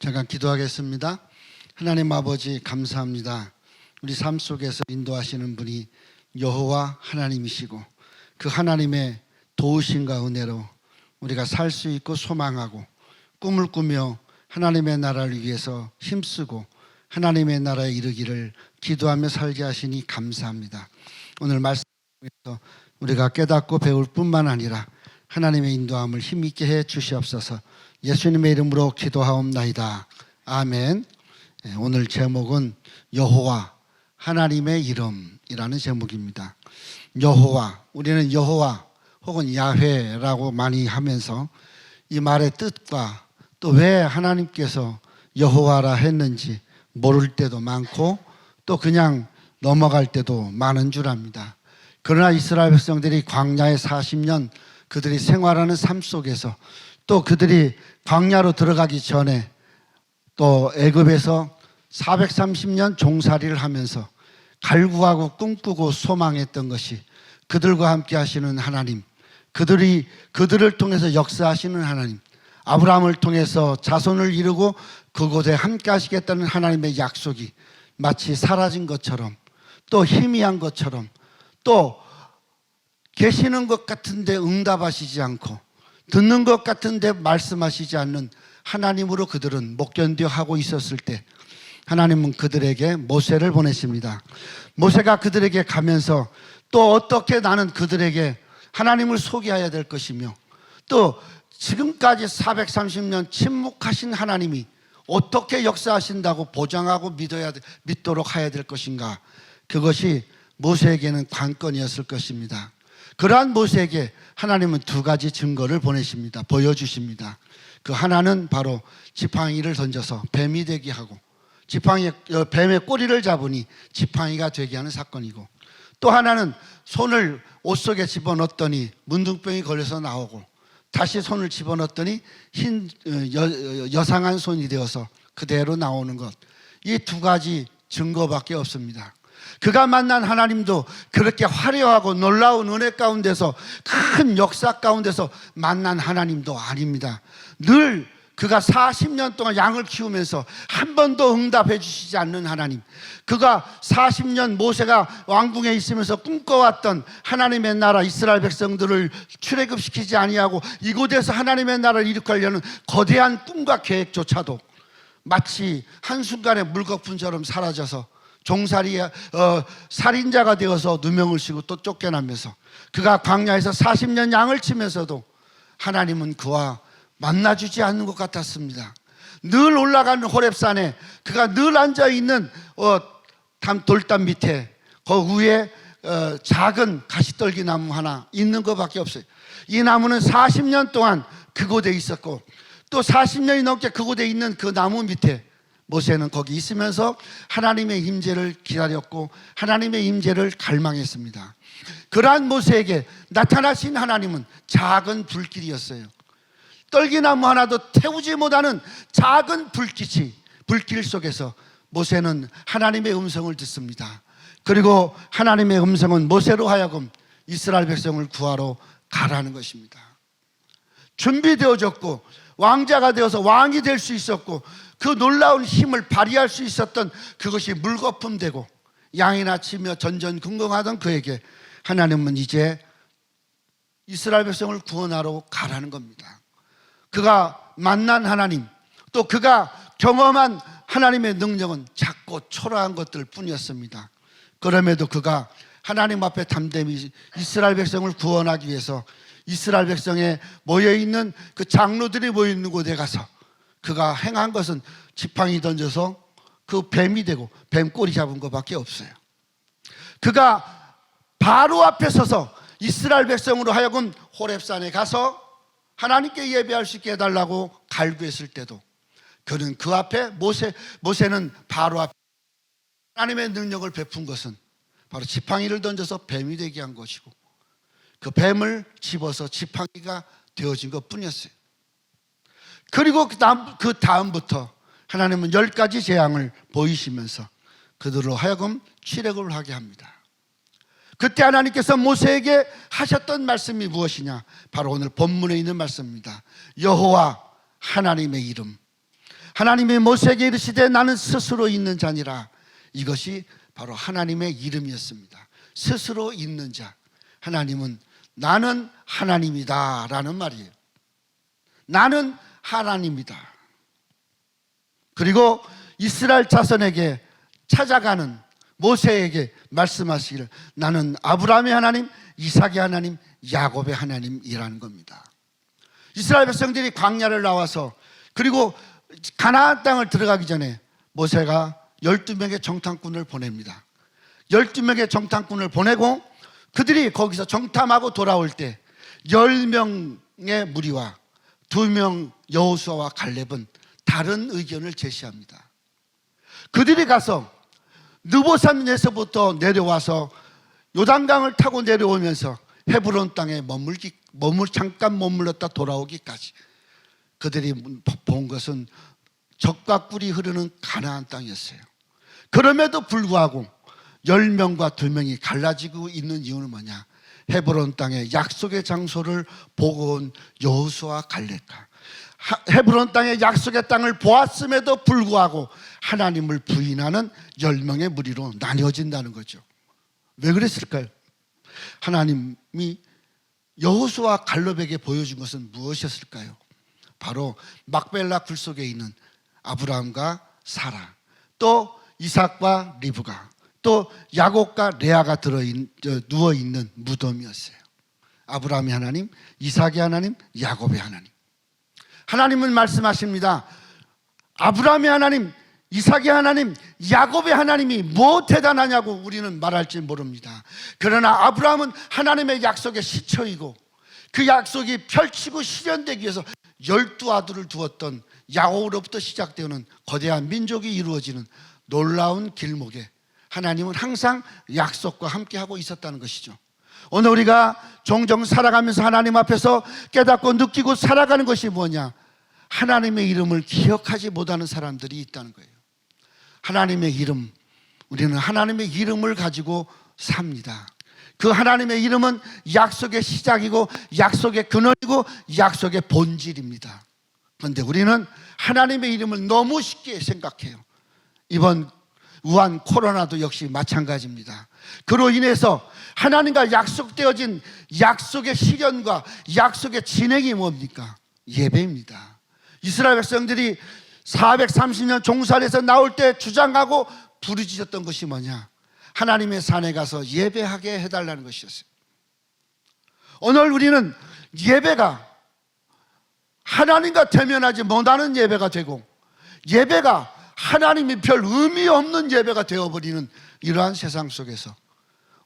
잠깐 기도하겠습니다. 하나님 아버지 감사합니다. 우리 삶 속에서 인도하시는 분이 여호와 하나님이시고 그 하나님의 도우심과 은혜로 우리가 살 수 있고 소망하고 꿈을 꾸며 하나님의 나라를 위해서 힘쓰고 하나님의 나라에 이르기를 기도하며 살게 하시니 감사합니다. 오늘 말씀에서 우리가 깨닫고 배울 뿐만 아니라 하나님의 인도함을 힘있게 해 주시옵소서. 예수님의 이름으로 기도하옵나이다. 아멘. 오늘 제목은 여호와 하나님의 이름이라는 제목입니다. 여호와, 우리는 여호와 혹은 야훼라고 많이 하면서 이 말의 뜻과 또 왜 하나님께서 여호와라 했는지 모를 때도 많고 또 그냥 넘어갈 때도 많은 줄 압니다. 그러나 이스라엘 백성들이 광야에 40년 그들이 생활하는 삶 속에서 또 그들이 광야로 들어가기 전에 또 애굽에서 430년 종살이를 하면서 갈구하고 꿈꾸고 소망했던 것이 그들과 함께 하시는 하나님, 그들을 통해서 역사하시는 하나님, 아브라함을 통해서 자손을 이루고 그곳에 함께 하시겠다는 하나님의 약속이 마치 사라진 것처럼 또 희미한 것처럼 또 계시는 것 같은데 응답하시지 않고 듣는 것 같은데 말씀하시지 않는 하나님으로 그들은 못 견뎌하고 있었을 때 하나님은 그들에게 모세를 보내십니다. 모세가 그들에게 가면서 또 어떻게 나는 그들에게 하나님을 소개해야 될 것이며 또 지금까지 430년 침묵하신 하나님이 어떻게 역사하신다고 보장하고 믿도록 해야 될 것인가, 그것이 모세에게는 관건이었을 것입니다. 그러한 모세에게 하나님은 두 가지 증거를 보내십니다. 보여주십니다. 그 하나는 바로 지팡이를 던져서 뱀이 되게 하고 뱀의 꼬리를 잡으니 지팡이가 되게 하는 사건이고, 또 하나는 손을 옷 속에 집어넣었더니 문둥병이 걸려서 나오고 다시 손을 집어넣었더니 흰 여상한 손이 되어서 그대로 나오는 것, 이 두 가지 증거밖에 없습니다. 그가 만난 하나님도 그렇게 화려하고 놀라운 은혜 가운데서 큰 역사 가운데서 만난 하나님도 아닙니다. 늘 그가 40년 동안 양을 키우면서 한 번도 응답해 주시지 않는 하나님, 그가 40년 모세가 왕궁에 있으면서 꿈꿔왔던 하나님의 나라 이스라엘 백성들을 출애굽시키지 아니하고 이곳에서 하나님의 나라를 일으키려는 거대한 꿈과 계획조차도 마치 한순간에 물거품처럼 사라져서 살인자가 되어서 누명을 씌고 또 쫓겨나면서 그가 광야에서 40년 양을 치면서도 하나님은 그와 만나주지 않는 것 같았습니다. 늘 올라가는 호렙산에 그가 늘 앉아있는 돌담 밑에 그 위에 작은 가시떨기 나무 하나 있는 것밖에 없어요. 이 나무는 40년 동안 그곳에 있었고 또 40년이 넘게 그곳에 있는 그 나무 밑에 모세는 거기 있으면서 하나님의 임재를 기다렸고 하나님의 임재를 갈망했습니다. 그러한 모세에게 나타나신 하나님은 작은 불길이었어요. 떨기나무 하나도 태우지 못하는 작은 불길 속에서 모세는 하나님의 음성을 듣습니다. 그리고 하나님의 음성은 모세로 하여금 이스라엘 백성을 구하러 가라는 것입니다. 준비되어졌고 왕자가 되어서 왕이 될 수 있었고 그 놀라운 힘을 발휘할 수 있었던 그것이 물거품되고 양이나 치며 전전긍긍하던 그에게 하나님은 이제 이스라엘 백성을 구원하러 가라는 겁니다. 그가 만난 하나님, 또 그가 경험한 하나님의 능력은 작고 초라한 것들 뿐이었습니다. 그럼에도 그가 하나님 앞에 담대히 이스라엘 백성을 구원하기 위해서 이스라엘 백성에 모여있는 그 장로들이 모여있는 곳에 가서 그가 행한 것은 지팡이 던져서 그 뱀이 되고 뱀 꼬리 잡은 것밖에 없어요. 그가 바로 앞에 서서 이스라엘 백성으로 하여금 호렙산에 가서 하나님께 예배할 수 있게 해달라고 갈구했을 때도 그는 그 앞에 모세는 바로 앞에 하나님의 능력을 베푼 것은 바로 지팡이를 던져서 뱀이 되게 한 것이고 그 뱀을 집어서 지팡이가 되어진 것 뿐이었어요. 그리고 그 다음부터 하나님은 10가지 재앙을 보이시면서 그들로 하여금 출애굽을 하게 합니다. 그때 하나님께서 모세에게 하셨던 말씀이 무엇이냐? 바로 오늘 본문에 있는 말씀입니다. 여호와 하나님의 이름. 하나님이 모세에게 이르시되 나는 스스로 있는 자니라. 이것이 바로 하나님의 이름이었습니다. 스스로 있는 자. 하나님은 나는 하나님이다 라는 말이에요. 나는 하나님이다. 그리고 이스라엘 자손에게 찾아가는 모세에게 말씀하시기를 나는 아브라함의 하나님, 이삭의 하나님, 야곱의 하나님이라는 겁니다. 이스라엘 백성들이 광야를 나와서 그리고 가나안 땅을 들어가기 전에 모세가 12명의 정탐꾼을 보냅니다. 12명의 정탐꾼을 보내고 그들이 거기서 정탐하고 돌아올 때 10명의 무리와 2명 여호수아와 갈렙은 다른 의견을 제시합니다. 그들이 가서 느보산에서부터 내려와서 요단강을 타고 내려오면서 헤브론 땅에 잠깐 머물렀다 돌아오기까지 그들이 본 것은 젖과 꿀이 흐르는 가나안 땅이었어요. 그럼에도 불구하고 10명과 2명이 갈라지고 있는 이유는 뭐냐? 헤브론 땅의 약속의 장소를 보고 온 여호수아와 갈렙과 헤브론 땅의 약속의 땅을 보았음에도 불구하고 하나님을 부인하는 10명의 무리로 나뉘어진다는 거죠. 왜 그랬을까요? 하나님이 여호수아와 갈렙에게 보여준 것은 무엇이었을까요? 바로 막벨라 굴 속에 있는 아브라함과 사라, 또 이삭과 리브가, 또 야곱과 레아가 누워있는 무덤이었어요. 아브라함의 하나님, 이삭의 하나님, 야곱의 하나님. 하나님은 말씀하십니다. 아브라함의 하나님, 이삭의 하나님, 야곱의 하나님이 뭐 대단하냐고 우리는 말할지 모릅니다. 그러나 아브라함은 하나님의 약속의 시초이고 그 약속이 펼치고 실현되기 위해서 12아들을 두었던 야곱으로부터 시작되는 거대한 민족이 이루어지는 놀라운 길목에 하나님은 항상 약속과 함께하고 있었다는 것이죠. 오늘 우리가 종종 살아가면서 하나님 앞에서 깨닫고 느끼고 살아가는 것이 뭐냐? 하나님의 이름을 기억하지 못하는 사람들이 있다는 거예요. 하나님의 이름, 우리는 하나님의 이름을 가지고 삽니다. 그 하나님의 이름은 약속의 시작이고 약속의 근원이고 약속의 본질입니다. 그런데 우리는 하나님의 이름을 너무 쉽게 생각해요. 이번 우한 코로나도 역시 마찬가지입니다. 그로 인해서 하나님과 약속되어진 약속의 실현과 약속의 진행이 뭡니까? 예배입니다. 이스라엘 백성들이 430년 종살에서 나올 때 주장하고 부르짖었던 것이 뭐냐? 하나님의 산에 가서 예배하게 해달라는 것이었어요. 오늘 우리는 예배가 하나님과 대면하지 못하는 예배가 되고 예배가 하나님이 별 의미 없는 예배가 되어버리는 이러한 세상 속에서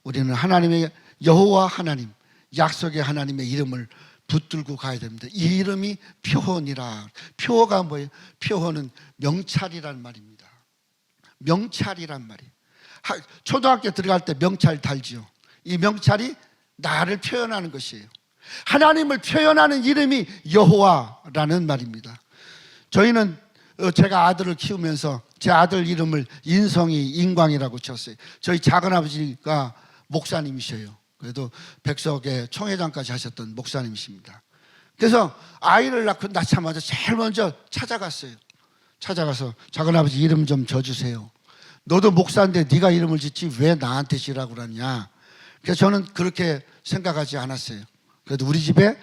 우리는 하나님의 여호와 하나님, 약속의 하나님의 이름을 붙들고 가야 됩니다. 이 이름이 표혼이라. 표호가 뭐예요? 표호는 명찰이란 말입니다. 명찰이란 말이에요. 초등학교 들어갈 때 명찰 달지요. 이 명찰이 나를 표현하는 것이에요. 하나님을 표현하는 이름이 여호와라는 말입니다. 저희는 제가 아들을 키우면서 제 아들 이름을 인성이 인광이라고 쳤어요. 저희 작은아버지가 목사님이셔요. 그래도 백석의 총회장까지 하셨던 목사님이십니다. 그래서 아이를 낳자마자 제일 먼저 찾아갔어요. 찾아가서 작은아버지 이름 좀 줘주세요. 너도 목사인데 네가 이름을 짓지 왜 나한테 지라고 그러냐. 그래서 저는 그렇게 생각하지 않았어요. 그래도 우리 집에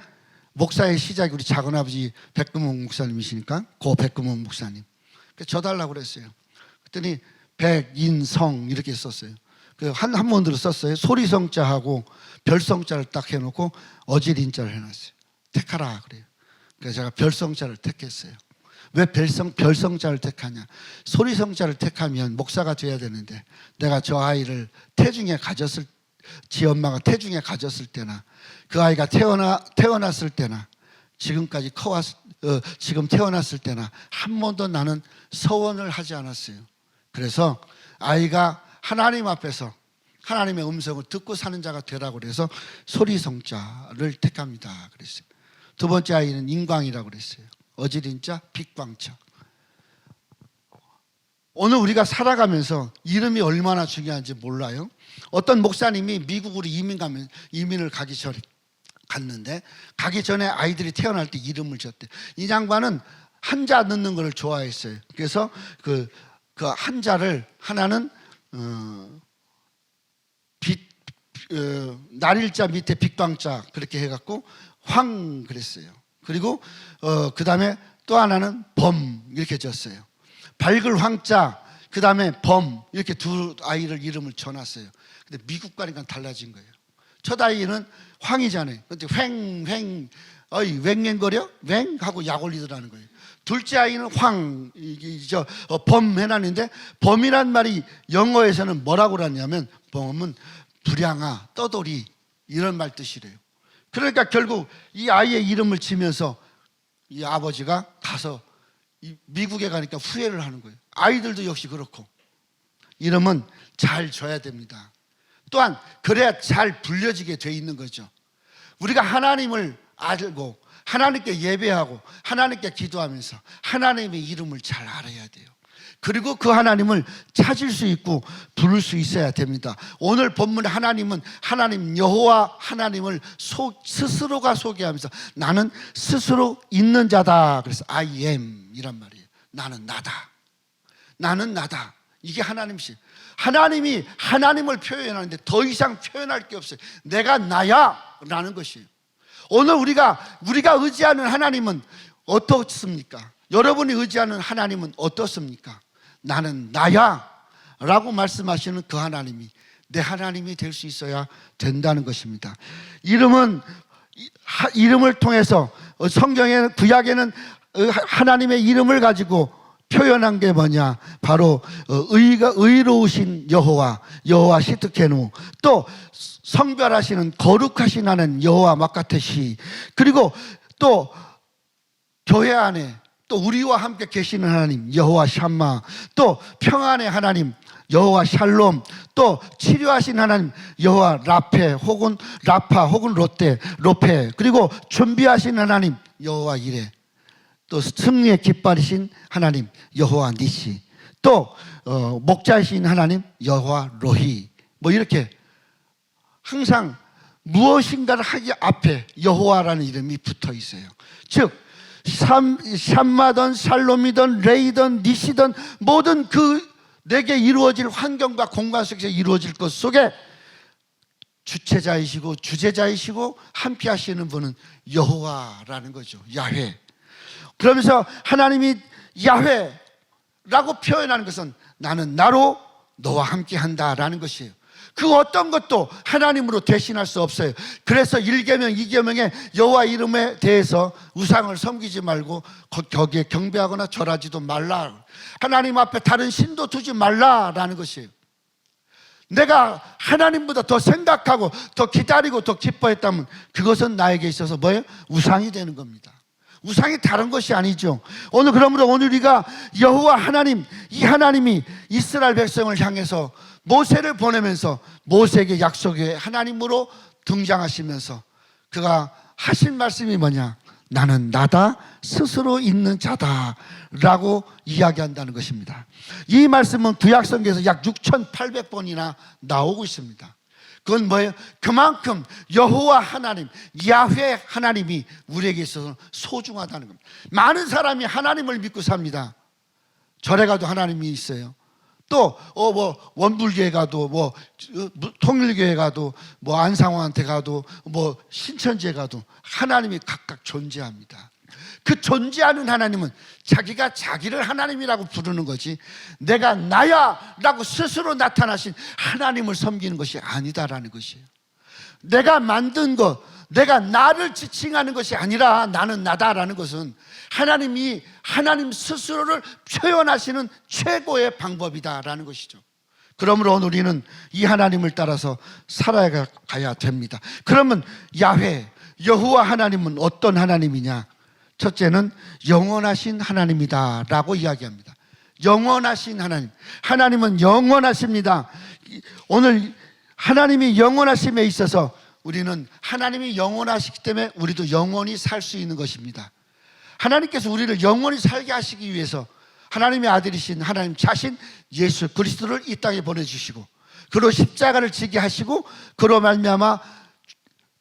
목사의 시작이 우리 작은아버지 백금원 목사님이시니까 고 백금원 목사님. 그래서 줘달라고 그랬어요. 그랬더니 백인성 이렇게 썼어요. 한 한문으로 썼어요. 소리성자하고 별성자를 딱 해놓고 어질인자를 해놨어요. 택하라 그래요. 그래서 제가 별성자를 택했어요. 왜 별성자를 택하냐? 소리성자를 택하면 목사가 돼야 되는데 내가 저 아이를 지 엄마가 태중에 가졌을 때나 그 아이가 태어났을 때나 지금까지 지금 태어났을 때나 한 번도 나는 서원을 하지 않았어요. 그래서 아이가 하나님 앞에서 하나님의 음성을 듣고 사는 자가 되라고 그래서 소리성자를 택합니다 그랬어요. 두 번째 아이는 인광이라고 그랬어요. 어질인자, 빛광자. 오늘 우리가 살아가면서 이름이 얼마나 중요한지 몰라요. 어떤 목사님이 미국으로 이민을 가기 전에 갔는데 가기 전에 아이들이 태어날 때 이름을 지었대. 이 양반은 한자 넣는 걸 좋아했어요. 그래서 그 한자를 하나는 날일자 밑에 빅광자 그렇게 해갖고 황 그랬어요. 그리고 그 다음에 또 하나는 범 이렇게 졌어요. 밝을 황자 그 다음에 범 이렇게 두 아이를 이름을 줘놨어요. 근데 미국 가니까 달라진 거예요. 첫 아이는 황이잖아요. 근데 휑 어이 웽웽거려? 웽 하고 약 올리더라는 거예요. 둘째 아이는 범 해놨는데 범이란 말이 영어에서는 뭐라고 그러냐면 범은 불량아, 떠돌이 이런 말 뜻이래요. 그러니까 결국 이 아이의 이름을 지면서 이 아버지가 가서 미국에 가니까 후회를 하는 거예요. 아이들도 역시 그렇고 이름은 잘 줘야 됩니다. 또한 그래야 잘 불려지게 돼 있는 거죠. 우리가 하나님을 알고 하나님께 예배하고 하나님께 기도하면서 하나님의 이름을 잘 알아야 돼요. 그리고 그 하나님을 찾을 수 있고 부를 수 있어야 됩니다. 오늘 본문의 하나님은 하나님 여호와 하나님을 스스로가 소개하면서 나는 스스로 있는 자다. 그래서 I am 이란 말이에요. 나는 나다. 나는 나다. 이게 하나님이시. 하나님이 하나님을 표현하는데 더 이상 표현할 게 없어요. 내가 나야 라는 것이에요. 오늘 우리가 의지하는 하나님은 어떻습니까? 여러분이 의지하는 하나님은 어떻습니까? 나는 나야 라고 말씀하시는 그 하나님이 내 하나님이 될 수 있어야 된다는 것입니다. 이름을 통해서 성경에는 구약에는 하나님의 이름을 가지고 표현한 게 뭐냐? 바로 의로우신 여호와 시트케누, 또 성별하시는 거룩하신 하나님 여호와 마카테시, 그리고 또 교회 안에 또 우리와 함께 계시는 하나님 여호와 샴마, 또 평안의 하나님 여호와 샬롬, 또 치료하신 하나님 여호와 라페 혹은 라파 혹은 로페, 그리고 준비하신 하나님 여호와 이레, 또 승리의 깃발이신 하나님 여호와 니시, 또 목자이신 하나님 여호와 로히, 뭐 이렇게 항상 무엇인가를 하기 앞에 여호와라는 이름이 붙어 있어요. 즉 샴마든 살롬이든 레이든 니시든 모든 그 내게 이루어질 환경과 공간 속에서 이루어질 것 속에 주체자이시고 주제자이시고 함께 하시는 분은 여호와라는 거죠. 야훼. 그러면서 하나님이 야훼라고 표현하는 것은 나는 나로 너와 함께 한다라는 것이에요. 그 어떤 것도 하나님으로 대신할 수 없어요. 그래서 1계명 2계명에 여호와 이름에 대해서 우상을 섬기지 말고 거기에 경배하거나 절하지도 말라, 하나님 앞에 다른 신도 두지 말라라는 것이에요. 내가 하나님보다 더 생각하고 더 기다리고 더 기뻐했다면 그것은 나에게 있어서 뭐예요? 우상이 되는 겁니다. 우상이 다른 것이 아니죠. 그러므로 오늘 우리가 여호와 하나님, 이 하나님이 이스라엘 백성을 향해서 모세를 보내면서 모세에게 약속의 하나님으로 등장하시면서 그가 하신 말씀이 뭐냐? 나는 나다, 스스로 있는 자다 라고 이야기한다는 것입니다. 이 말씀은 구약성경에서 약 6,800번이나 나오고 있습니다. 그건 뭐예요? 그만큼 여호와 하나님, 야훼 하나님이 우리에게 있어서 소중하다는 겁니다. 많은 사람이 하나님을 믿고 삽니다. 절에 가도 하나님이 있어요. 또 원불교회 가도 통일교회 가도 안상호한테 가도 신천지에 가도 하나님이 각각 존재합니다. 그 존재하는 하나님은 자기가 자기를 하나님이라고 부르는 거지 내가 나야 라고 스스로 나타나신 하나님을 섬기는 것이 아니다라는 것이에요. 내가 만든 것, 내가 나를 지칭하는 것이 아니라 나는 나다라는 것은 하나님이 하나님 스스로를 표현하시는 최고의 방법이다라는 것이죠. 그러므로 우리는 이 하나님을 따라서 살아가야 됩니다. 그러면 야훼, 여호와 하나님은 어떤 하나님이냐? 첫째는 영원하신 하나님이다 라고 이야기합니다. 영원하신 하나님, 하나님은 영원하십니다. 오늘 하나님이 영원하심에 있어서 우리는 하나님이 영원하시기 때문에 우리도 영원히 살 수 있는 것입니다. 하나님께서 우리를 영원히 살게 하시기 위해서 하나님의 아들이신 하나님 자신 예수 그리스도를 이 땅에 보내주시고 그로 십자가를 지게 하시고 그로 말미암아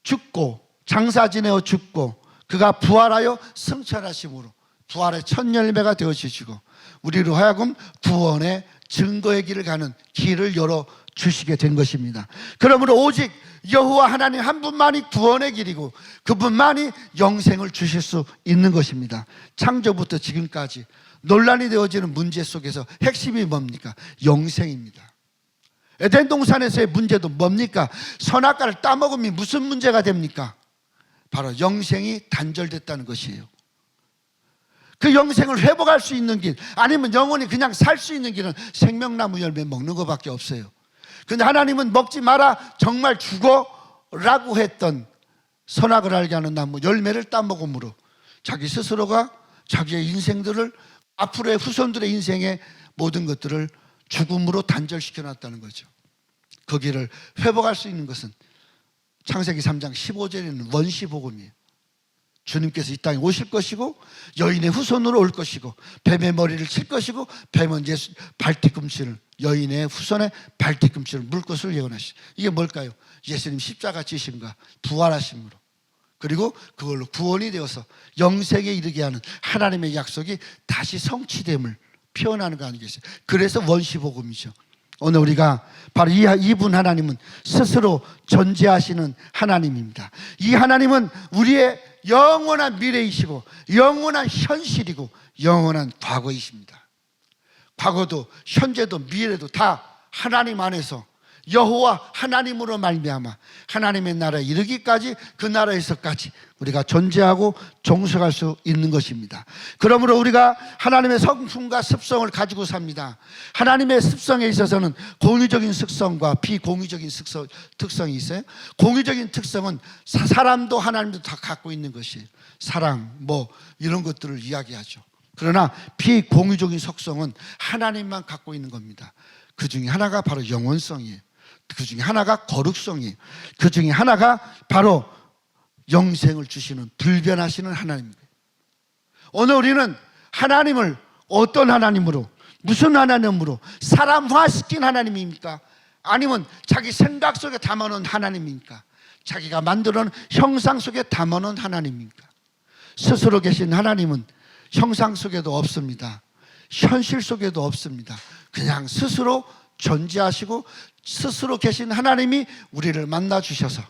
죽고 장사 지내어 죽고 그가 부활하여 승천하심으로 부활의 첫 열매가 되어주시고 우리로 하여금 구원의 증거의 길을 가는 길을 열어주시게 된 것입니다. 그러므로 오직 여호와 하나님 한 분만이 구원의 길이고 그분만이 영생을 주실 수 있는 것입니다. 창조부터 지금까지 논란이 되어지는 문제 속에서 핵심이 뭡니까? 영생입니다. 에덴 동산에서의 문제도 뭡니까? 선악과를 따먹으면 무슨 문제가 됩니까? 바로 영생이 단절됐다는 것이에요. 그 영생을 회복할 수 있는 길, 아니면 영원히 그냥 살 수 있는 길은 생명나무 열매 먹는 것밖에 없어요. 근데 하나님은 먹지 마라, 정말 죽어라고 했던 선악을 알게 하는 나무 열매를 따먹음으로 자기 스스로가 자기의 인생들을, 앞으로의 후손들의 인생의 모든 것들을 죽음으로 단절시켜 놨다는 거죠. 거기를 회복할 수 있는 것은 창세기 3장 15절에는 원시복음이에요. 주님께서 이 땅에 오실 것이고 여인의 후손으로 올 것이고 뱀의 머리를 칠 것이고 뱀은 예수 발뒤꿈치를, 여인의 후손의 발뒤꿈치를 물 것을 예언하시죠. 이게 뭘까요? 예수님 십자가 지심과 부활하심으로, 그리고 그걸로 구원이 되어서 영생에 이르게 하는 하나님의 약속이 다시 성취됨을 표현하는 거 아니겠어요? 그래서 원시복음이죠. 오늘 우리가 바로 이분 하나님은 스스로 존재하시는 하나님입니다. 이 하나님은 우리의 영원한 미래이시고 영원한 현실이고 영원한 과거이십니다. 과거도 현재도 미래도 다 하나님 안에서 여호와 하나님으로 말미암아 하나님의 나라에 이르기까지 그 나라에서까지 우리가 존재하고 종속할 수 있는 것입니다. 그러므로 우리가 하나님의 성품과 습성을 가지고 삽니다. 하나님의 습성에 있어서는 공유적인 특성과 비공유적인 특성이 있어요. 공유적인 특성은 사람도 하나님도 다 갖고 있는 것이에요. 사랑 뭐 이런 것들을 이야기하죠. 그러나 비공유적인 속성은 하나님만 갖고 있는 겁니다. 그 중에 하나가 바로 영원성이에요. 그 중에 하나가 거룩성이에요. 그 중에 하나가 바로 영생을 주시는 불변하시는 하나님입니다. 오늘 우리는 하나님을 어떤 하나님으로, 무슨 하나님으로, 사람화시킨 하나님입니까? 아니면 자기 생각 속에 담아놓은 하나님입니까? 자기가 만들어놓은 형상 속에 담아놓은 하나님입니까? 스스로 계신 하나님은 형상 속에도 없습니다. 현실 속에도 없습니다. 그냥 스스로 존재하시고 스스로 계신 하나님이 우리를 만나 주셔서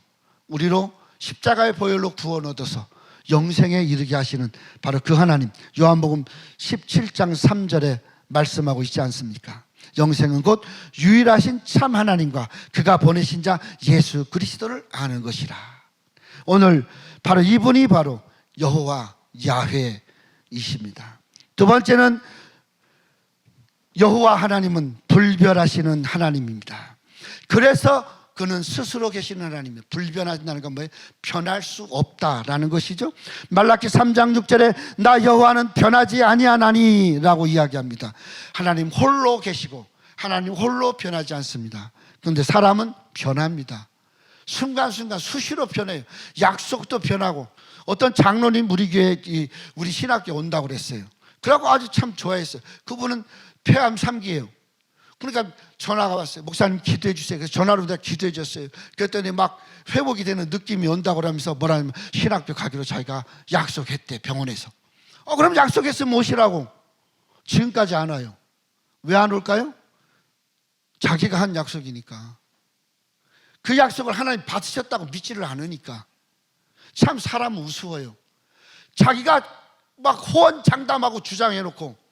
우리로 십자가의 보혈로 구원 얻어서 영생에 이르게 하시는 바로 그 하나님, 요한복음 17장 3절에 말씀하고 있지 않습니까? 영생은 곧 유일하신 참 하나님과 그가 보내신 자 예수 그리스도를 아는 것이라. 오늘 바로 이분이 바로 여호와 야훼이십니다. 두 번째는 여호와 하나님은 불변하시는 하나님입니다. 그래서 그는 스스로 계시는 하나님이에요. 불변하신다는 건 뭐예요? 변할 수 없다라는 것이죠. 말라기 3장 6절에 나 여호와는 변하지 아니하나니 라고 이야기합니다. 하나님 홀로 계시고 하나님 홀로 변하지 않습니다. 그런데 사람은 변합니다. 순간순간 수시로 변해요. 약속도 변하고, 어떤 장로님 우리 교회 우리 신학교에 온다고 그랬어요. 그래갖고 아주 참 좋아했어요. 그분은 폐암 3기예요. 그러니까 전화가 왔어요. 목사님 기도해 주세요. 그래서 전화로 내가 기도해 줬어요. 그랬더니 막 회복이 되는 느낌이 온다고 하면서 뭐라면 신학교 가기로 자기가 약속했대, 병원에서. 그럼 약속했으면 오시라고. 지금까지 안 와요. 왜 안 올까요? 자기가 한 약속이니까. 그 약속을 하나님 받으셨다고 믿지를 않으니까. 참 사람은 우스워요. 자기가 막 호언장담하고 주장해놓고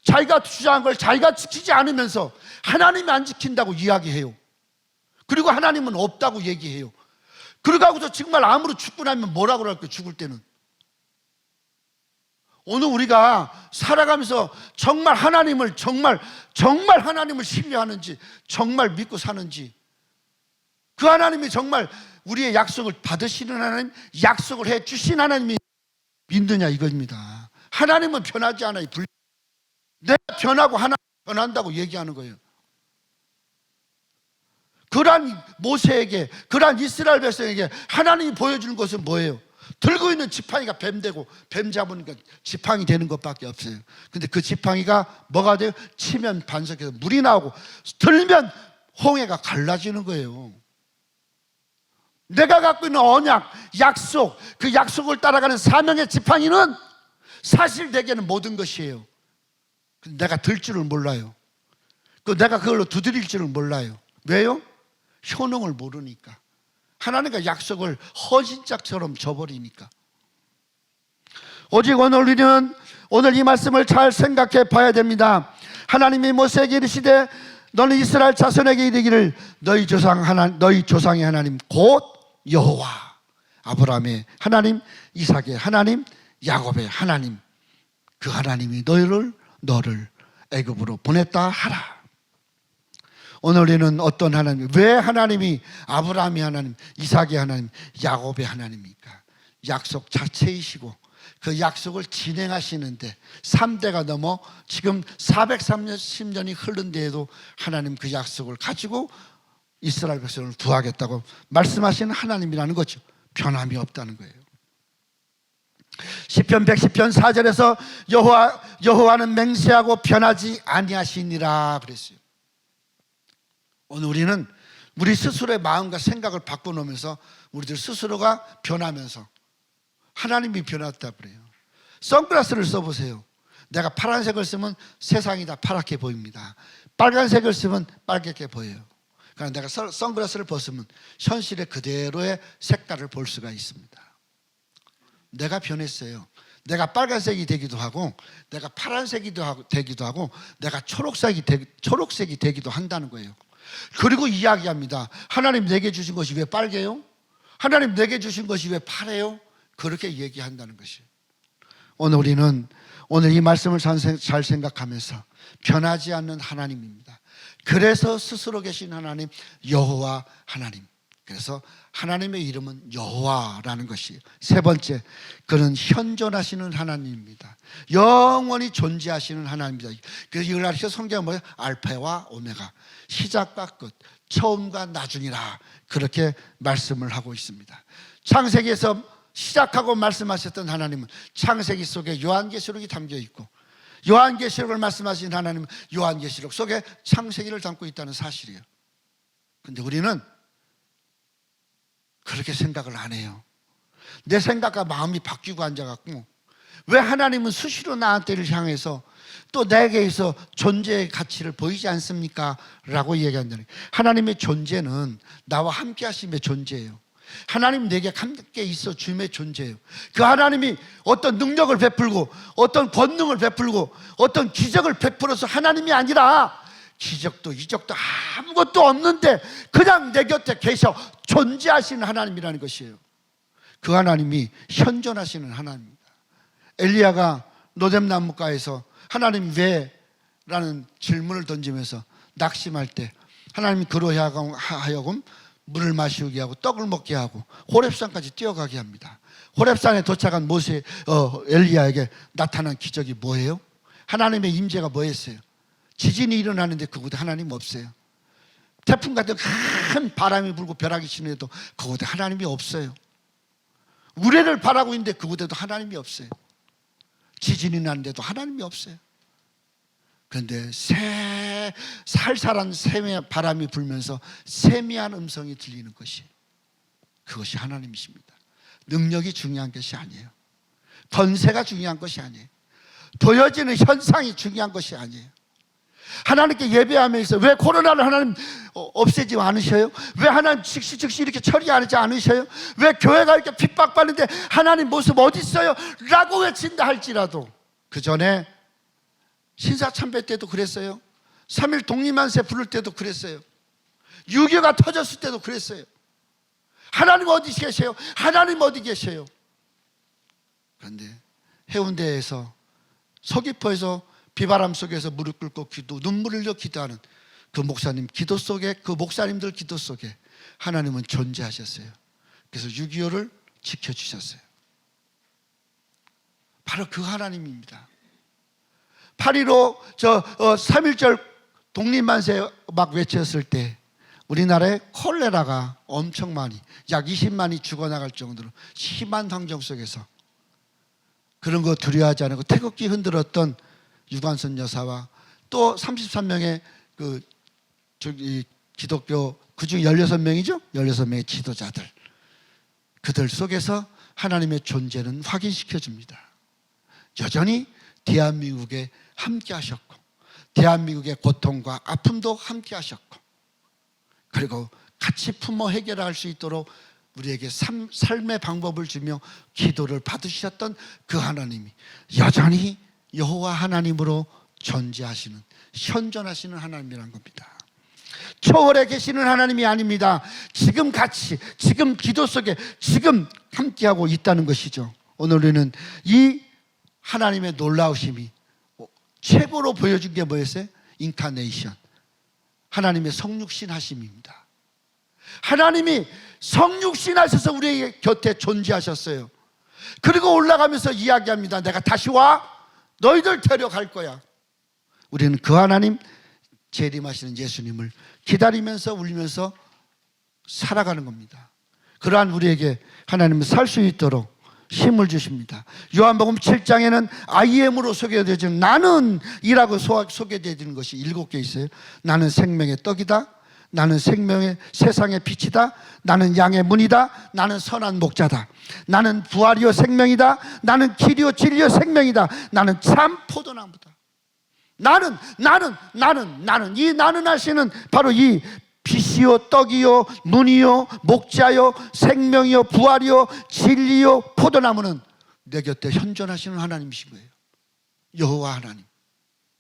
자기가 주장한 걸 자기가 지키지 않으면서 하나님이 안 지킨다고 이야기해요. 그리고 하나님은 없다고 얘기해요. 그러고서 정말 암으로 죽고 나면 뭐라고 할까요? 죽을 때는. 오늘 우리가 살아가면서 정말 하나님을 정말 하나님을 신뢰하는지, 정말 믿고 사는지, 그 하나님이 정말 우리의 약속을 받으시는 하나님, 약속을 해 주신 하나님이 믿느냐 이겁니다. 하나님은 변하지 않아요. 내가 변하고 하나님 변한다고 얘기하는 거예요. 그러한 모세에게, 그러한 이스라엘 백성에게 하나님이 보여주는 것은 뭐예요? 들고 있는 지팡이가 뱀 되고 뱀 잡으니까 지팡이 되는 것밖에 없어요. 근데 그 지팡이가 뭐가 돼요? 치면 반석에서 물이 나오고 들면 홍해가 갈라지는 거예요. 내가 갖고 있는 언약, 약속, 그 약속을 따라가는 사명의 지팡이는 사실 내게는 모든 것이에요. 내가 들 줄을 몰라요. 내가 그걸로 두드릴 줄을 몰라요. 왜요? 효능을 모르니까. 하나님과 약속을 허신짝처럼 저버리니까. 오직 오늘 이 말씀을 잘 생각해 봐야 됩니다. 하나님이 모세에게 이르시되 너는 이스라엘 자손에게 이르기를 너희 조상의 하나님 곧 여호와, 아브라함의 하나님, 이삭의 하나님, 야곱의 하나님, 그 하나님이 너를 애굽으로 보냈다 하라. 오늘 우리는 어떤 하나님, 왜 하나님이 아브라함의 하나님, 이삭의 하나님, 야곱의 하나님입니까? 약속 자체이시고 그 약속을 진행하시는데 3대가 넘어 지금 430년이 흐른 데에도 하나님 그 약속을 가지고 이스라엘 백성을 구하겠다고 말씀하시는 하나님이라는 거죠. 변함이 없다는 거예요. 시편 110편 4절에서 여호와는 맹세하고 변하지 아니하시니라 그랬어요. 오늘 우리는 우리 스스로의 마음과 생각을 바꿔놓으면서 우리들 스스로가 변하면서 하나님이 변했다 그래요. 선글라스를 써보세요. 내가 파란색을 쓰면 세상이 다 파랗게 보입니다. 빨간색을 쓰면 빨갛게 보여요. 그러나 내가 선글라스를 벗으면 현실의 그대로의 색깔을 볼 수가 있습니다. 내가 변했어요. 내가 빨간색이 되기도 하고 내가 파란색이 되기도 하고 내가 초록색이 되기도 한다는 거예요. 그리고 이야기합니다. 하나님 내게 주신 것이 왜 빨개요? 하나님 내게 주신 것이 왜 파래요? 그렇게 얘기한다는 것이에요. 오늘 이 말씀을 잘 생각하면서 변하지 않는 하나님입니다. 그래서 스스로 계신 하나님 여호와 하나님, 그래서 하나님의 이름은 여호와라는 것이에요. 세 번째, 그는 현존하시는 하나님입니다. 영원히 존재하시는 하나님입니다. 그래서 이걸 가르쳐 성경은 뭐예요? 알파와 오메가, 시작과 끝, 처음과 나중이라 그렇게 말씀을 하고 있습니다. 창세기에서 시작하고 말씀하셨던 하나님은 창세기 속에 요한계시록이 담겨 있고 요한계시록을 말씀하신 하나님은 요한계시록 속에 창세기를 담고 있다는 사실이에요. 그런데 우리는 그렇게 생각을 안 해요. 내 생각과 마음이 바뀌고 앉아갖고 왜 하나님은 수시로 나한테를 향해서 또 내게서 존재의 가치를 보이지 않습니까? 라고 얘기한다는 거예요. 하나님의 존재는 나와 함께 하심의 존재예요. 하나님 내게 함께 있어 주님의 존재예요. 그 하나님이 어떤 능력을 베풀고 어떤 권능을 베풀고 어떤 기적을 베풀어서 하나님이 아니라 기적도 이적도 아무것도 없는데 그냥 내 곁에 계셔 존재하시는 하나님이라는 것이에요. 그 하나님이 현존하시는 하나님입니다. 엘리야가 노뎀나무가에서 하나님 왜? 라는 질문을 던지면서 낙심할 때 하나님이 그로 하여금 물을 마시게 하고 떡을 먹게 하고 호렙산까지 뛰어가게 합니다. 호렙산에 도착한 엘리야에게 나타난 기적이 뭐예요? 하나님의 임재가 뭐였어요? 지진이 일어나는데 그곳에 하나님 없어요. 태풍 같은 큰 바람이 불고 벼락이 치는데도 그곳에 하나님이 없어요. 우레를 바라고 있는데 그곳에도 하나님이 없어요. 지진이 나는데도 하나님이 없어요. 그런데 살살한 바람이 불면서 세미한 음성이 들리는 것이, 그것이 하나님이십니다. 능력이 중요한 것이 아니에요. 권세가 중요한 것이 아니에요. 보여지는 현상이 중요한 것이 아니에요. 하나님께 예배하면서 왜 코로나를 하나님 없애지 않으셔요? 왜 하나님 즉시 이렇게 처리하지 않으셔요? 왜 교회가 이렇게 핍박받는데 하나님 모습 어디 있어요? 라고 외친다 할지라도 그 전에 신사참배 때도 그랬어요. 3.1 독립만세 부를 때도 그랬어요. 6.25가 터졌을 때도 그랬어요. 하나님 어디 계세요? 하나님 어디 계세요? 그런데 해운대에서 서귀포에서 비바람 속에서 무릎 꿇고 눈물을 흘려 기도하는 그 목사님 기도 속에, 그 목사님들 기도 속에 하나님은 존재하셨어요. 그래서 6.25를 지켜주셨어요. 바로 그 하나님입니다. 8.15 3.1절 독립만세 막 외쳤을 때 우리나라에 콜레라가 엄청 많이, 약 20만이 죽어나갈 정도로 심한 환경 속에서 그런 거 두려워하지 않고 태극기 흔들었던 유관선 여사와 또 33명의 기독교, 그중 16명이죠? 16명의 지도자들, 그들 속에서 하나님의 존재는 확인시켜 줍니다. 여전히 대한민국에 함께 하셨고, 대한민국의 고통과 아픔도 함께 하셨고, 그리고 같이 품어 해결할 수 있도록 우리에게 삶의 방법을 주며 기도를 받으셨던 그 하나님이 여전히 여호와 하나님으로 존재하시는, 현존하시는 하나님이란 겁니다. 초월에 계시는 하나님이 아닙니다. 지금 같이, 지금 기도 속에 지금 함께하고 있다는 것이죠. 오늘 우리는 이 하나님의 놀라우심이 최고로 보여준 게 뭐였어요? 인카네이션, 하나님의 성육신 하심입니다. 하나님이 성육신 하셔서 우리의 곁에 존재하셨어요. 그리고 올라가면서 이야기합니다. 내가 다시 와 너희들 데려갈 거야. 우리는 그 하나님, 재림하시는 예수님을 기다리면서 울면서 살아가는 겁니다. 그러한 우리에게 하나님은 살 수 있도록 힘을 주십니다. 요한복음 7장에는 I am으로 소개되어지는 나는 이라고 소개되어지는 것이 7개 있어요. 나는 생명의 떡이다, 나는 생명의 세상의 빛이다, 나는 양의 문이다, 나는 선한 목자다, 나는 부활이요 생명이다, 나는 길이요 진리요 생명이다, 나는 참 포도나무다. 나는 이 나는 하시는 바로 이 빛이요 떡이요 문이요 목자요 생명이요 부활이요 진리요 포도나무는 내 곁에 현존하시는 하나님이신 거예요. 여호와 하나님,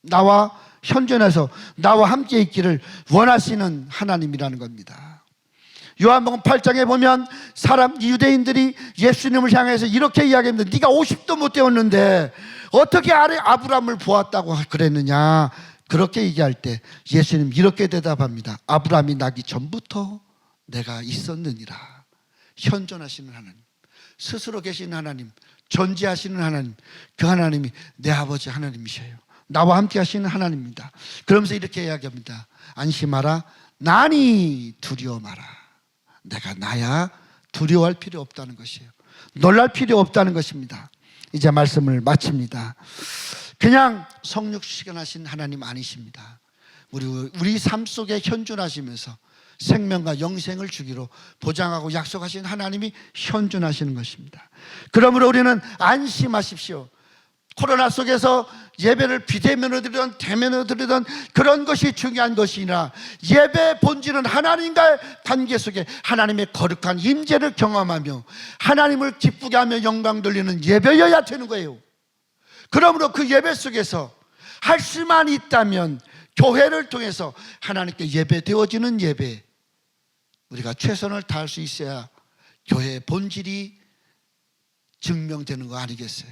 나와 현존해서 나와 함께 있기를 원하시는 하나님이라는 겁니다. 요한복음 8장에 보면 유대인들이 예수님을 향해서 이렇게 이야기합니다. 네가 50도 못 되었는데 어떻게 아브라함을 보았다고 그랬느냐. 그렇게 얘기할 때 예수님 이렇게 대답합니다. 아브라함이 나기 전부터 내가 있었느니라. 현존하시는 하나님, 스스로 계시는 하나님, 존재하시는 하나님, 그 하나님이 내 아버지 하나님이셔요. 나와 함께 하시는 하나님입니다. 그러면서 이렇게 이야기합니다. 안심하라, 나니 두려워 마라. 내가 나야 두려워할 필요 없다는 것이에요. 놀랄 필요 없다는 것입니다. 이제 말씀을 마칩니다. 그냥 성육신하신 하나님 아니십니다. 우리 삶 속에 현존하시면서 생명과 영생을 주기로 보장하고 약속하신 하나님이 현존하시는 것입니다. 그러므로 우리는 안심하십시오. 코로나 속에서 예배를 비대면으로 드리든 대면으로 드리든 그런 것이 중요한 것이 아니라 예배의 본질은 하나님과의 관계 속에 하나님의 거룩한 임재를 경험하며 하나님을 기쁘게 하며 영광 돌리는 예배여야 되는 거예요. 그러므로 그 예배 속에서 할 수만 있다면 교회를 통해서 하나님께 예배되어지는 예배, 우리가 최선을 다할 수 있어야 교회의 본질이 증명되는 거 아니겠어요?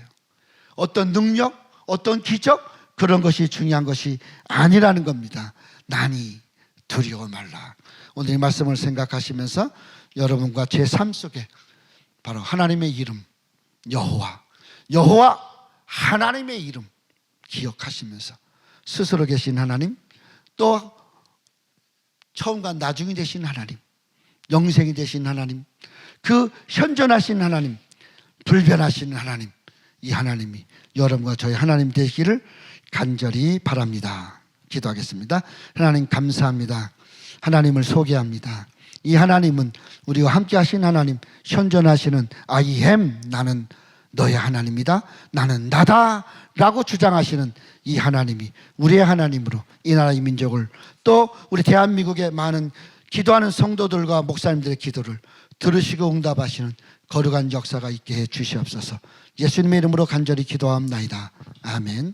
어떤 능력, 어떤 기적, 그런 것이 중요한 것이 아니라는 겁니다. 나니 두려워 말라. 오늘 이 말씀을 생각하시면서 여러분과 제 삶 속에 바로 하나님의 이름 여호와 하나님의 이름 기억하시면서 스스로 계신 하나님, 또 처음과 나중이 되신 하나님, 영생이 되신 하나님, 그 현존하신 하나님, 불변하신 하나님, 이 하나님이 여러분과 저희 하나님 되시기를 간절히 바랍니다. 기도하겠습니다. 하나님 감사합니다. 하나님을 소개합니다. 이 하나님은 우리와 함께 하신 하나님, 현존하시는 I am, 나는 너의 하나님이다, 나는 나다 라고 주장하시는 이 하나님이 우리의 하나님으로 이 나라의 민족을, 또 우리 대한민국의 많은 기도하는 성도들과 목사님들의 기도를 들으시고 응답하시는 거룩한 역사가 있게 해 주시옵소서. 예수님의 이름으로 간절히 기도합나이다. 아멘.